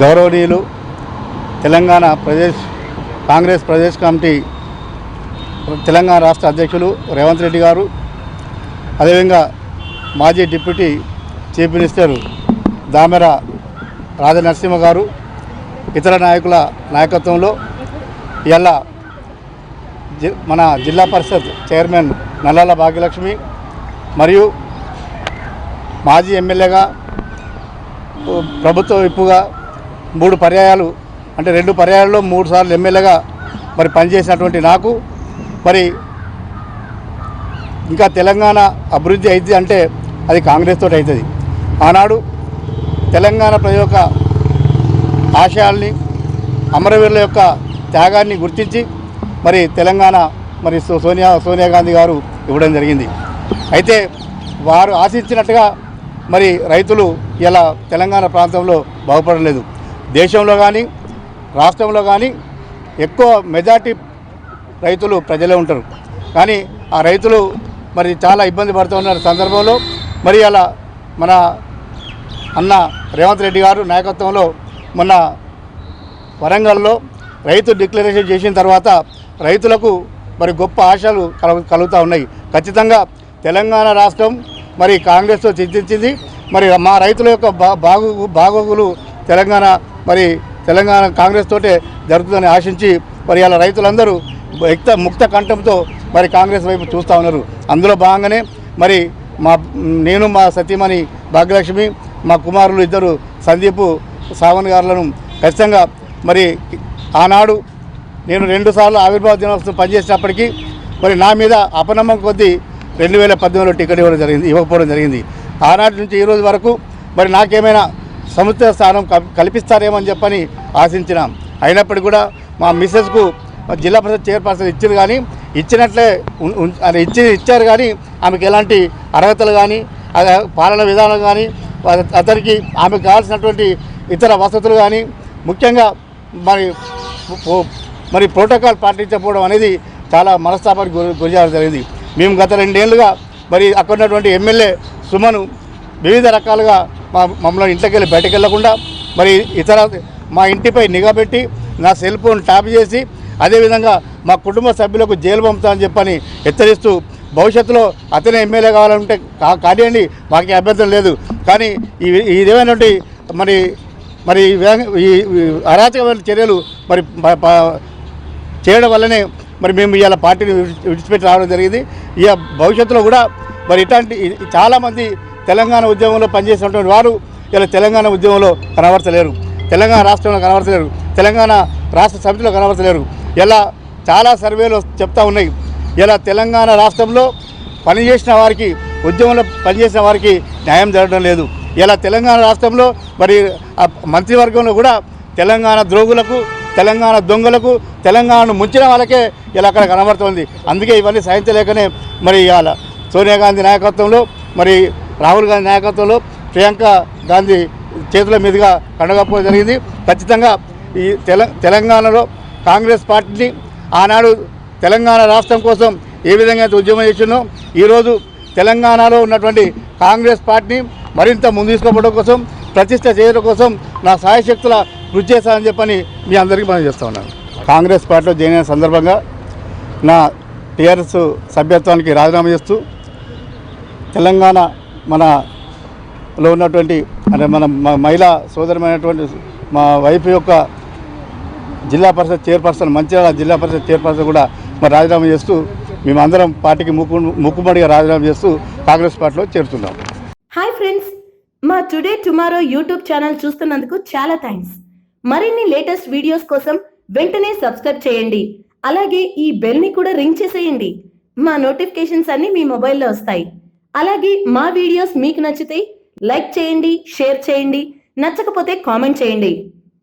గౌరవనీయులు తెలంగాణ కాంగ్రెస్ ప్రదేశ్ కమిటీ తెలంగాణ రాష్ట్ర అధ్యక్షులు రేవంత్ రెడ్డి గారు, అదేవిధంగా మాజీ deputy chief minister Damera Rajanarasimha గారు, ఇతర నాయకుల నాయకత్వంలో ఇవాళ మన జిల్లా పరిషత్ చైర్మన్ నల్లాల భాగ్యలక్ష్మి మరియు మాజీ ఎమ్మెల్యేగా ప్రభుత్వ విప్పుగా 3 పర్యాయాలు అంటే 2 పర్యాయాల్లో 3 సార్లు ఎమ్మెల్యేగా మరి పనిచేసినటువంటి నాకు మరి ఇంకా తెలంగాణ అభివృద్ధి అయితే అంటే అది కాంగ్రెస్ తోటి అవుతుంది. ఆనాడు తెలంగాణ ప్రజల యొక్క ఆశయాల్ని, అమరవీరుల యొక్క త్యాగాన్ని గుర్తించి మరి తెలంగాణ మరి సోనియా గాంధీ గారు ఇవ్వడం జరిగింది. అయితే వారు ఆశించినట్టుగా మరి రైతులు ఇలా తెలంగాణ ప్రాంతంలో బాగుపడలేదు. దేశంలో కానీ రాష్ట్రంలో కానీ ఎక్కువ మెజార్టీ రైతులు ప్రజలే ఉంటారు. కానీ ఆ రైతులు మరి చాలా ఇబ్బంది పడుతున్న సందర్భంలో మరి అలా మన అన్న రేవంత్ రెడ్డి గారు నాయకత్వంలో మొన్న వరంగల్లో రైతు డిక్లరేషన్ చేసిన తర్వాత రైతులకు మరి గొప్ప ఆశలు కలుగుతూ ఉన్నాయి. ఖచ్చితంగా తెలంగాణ రాష్ట్రం మరి కాంగ్రెస్తో చింతించింది. మరి మా రైతుల యొక్క బాగోగులు తెలంగాణ కాంగ్రెస్ తోటే జరుగుతుందని ఆశించి మరి అలా రైతులందరూ ముక్త కంఠంతో మరి కాంగ్రెస్ వైపు చూస్తూ ఉన్నారు. అందులో భాగంగానే మరి నేను మా సతీమణి భాగ్యలక్ష్మి, మా కుమారులు ఇద్దరు సందీప్ సావన్ గారులను ఖచ్చితంగా మరి ఆనాడు నేను 2 సార్లు ఆవిర్భావ దినోత్సవం పనిచేసినప్పటికీ మరి నా మీద అపనమ్మకం కొద్దీ 2018లో టికెట్ ఇవ్వకపోవడం జరిగింది. ఆనాటి నుంచి ఈ రోజు వరకు మరి నాకేమైనా సముచిత స్థానం కల్పిస్తారేమో అని చెప్పని ఆశించినాం. అయినప్పటికీ కూడా మా మిస్సెస్కు జిల్లా పరిషత్ చైర్పర్సన్ ఇచ్చారు, కానీ ఇచ్చినట్లే ఇచ్చారు కానీ ఆమెకు ఎలాంటి అర్హతలు కానీ పాలన విధానం కానీ అతనికి ఆమెకు కావాల్సినటువంటి ఇతర వసతులు కానీ ముఖ్యంగా మరి ప్రోటోకాల్ పాటించకపోవడం అనేది చాలా మనస్తాపానికి గురిచేయడం జరిగింది. మేము గత 2 ఏళ్ళుగా మరి అక్కడ ఉన్నటువంటి ఎమ్మెల్యే సుమను వివిధ రకాలుగా మమ్మల్ని ఇంట్లోకి వెళ్ళి బయటకు వెళ్లకుండా మరి మా ఇంటిపై నిఘా పెట్టి నా సెల్ ఫోన్ ట్యాప్ చేసి అదేవిధంగా మా కుటుంబ సభ్యులకు జైలు పంపుతామని చెప్పని హెచ్చరిస్తూ భవిష్యత్తులో అతనే ఎమ్మెల్యే కావాలంటే కానివ్వండి, మాకు అభ్యంతరం లేదు. కానీ ఇదేమైనటువంటి మరి ఈ అరాచకమైన చర్యలు మరి చేయడం వల్లనే మరి మేము ఇవాళ పార్టీని విడిచిపెట్టి రావడం జరిగింది. ఇక భవిష్యత్తులో కూడా మరి ఇట్లాంటి చాలామంది తెలంగాణ ఉద్యమంలో పనిచేసినటువంటి వారు ఇలా తెలంగాణ ఉద్యమంలో కనబడతలేరు, తెలంగాణ రాష్ట్రంలో కనబడతలేరు, తెలంగాణ రాష్ట్ర సమితిలో కనబడతలేరు. ఇలా చాలా సర్వేలు చెప్తా ఉన్నాయి. ఇలా తెలంగాణ రాష్ట్రంలో పనిచేసిన వారికి, ఉద్యమంలో పనిచేసిన వారికి న్యాయం జరగడం లేదు. ఇలా తెలంగాణ రాష్ట్రంలో మరి మంత్రివర్గంలో కూడా తెలంగాణ ద్రోగులకు, తెలంగాణ దొంగలకు, తెలంగాణను ముంచిన వాళ్ళకే ఇలా అక్కడ కనబడుతుంది. అందుకే ఇవన్నీ సహించలేకనే మరి ఇవాళ సోనియా గాంధీ నాయకత్వంలో, మరి రాహుల్ గాంధీ నాయకత్వంలో ప్రియాంక గాంధీ చేతుల మీదుగా కండగప్పడం జరిగింది. ఖచ్చితంగా ఈ తెలంగాణలో కాంగ్రెస్ పార్టీని ఆనాడు తెలంగాణ రాష్ట్రం కోసం ఏ విధంగా అయితే ఉద్యమం చేసినో ఈరోజు తెలంగాణలో ఉన్నటువంటి కాంగ్రెస్ పార్టీని మరింత ముందు తీసుకోవడం కోసం, ప్రతిష్ట చేయడం కోసం నా సాయశక్తుల కృషి చేస్తానని చెప్పని మీ అందరికీ మనం చేస్తూ ఉన్నాను. కాంగ్రెస్ పార్టీలో జాయిన్ అయిన సందర్భంగా నా టీఆర్ఎస్ సభ్యత్వానికి రాజీనామా చేస్తూ తెలంగాణ మనలో ఉన్నటువంటి అంటే మన మహిళా సోదరమైనటువంటి మా వైఫ్ యొక్క జిల్లా పరిషత్ చైర్పర్సన్, మంచిర్యాల జిల్లా పరిషత్ చైర్పర్సన్ కూడా మరి రాజీనామా చేస్తూ మేమందరం పార్టీకి ముక్కుమడిగా రాజీనామా చేస్తూ కాంగ్రెస్ పార్టీలో చేరుతున్నాం. హాయ్ ఫ్రెండ్స్, మా టుడే టుమారో యూట్యూబ్ ఛానల్ చూస్తున్నందుకు చాలా థ్యాంక్స్. మరిన్ని లేటెస్ట్ వీడియోస్ కోసం వెంటనే సబ్స్క్రైబ్ చేయండి. అలాగే ఈ బెల్ ని కూడా రింగ్ చేసేయండి. మా నోటిఫికేషన్స్ అన్ని మీ మొబైల్లో వస్తాయి. అలాగే మా వీడియోస్ మీకు నచ్చితే లైక్ చేయండి, షేర్ చేయండి, నచ్చకపోతే కామెంట్ చేయండి.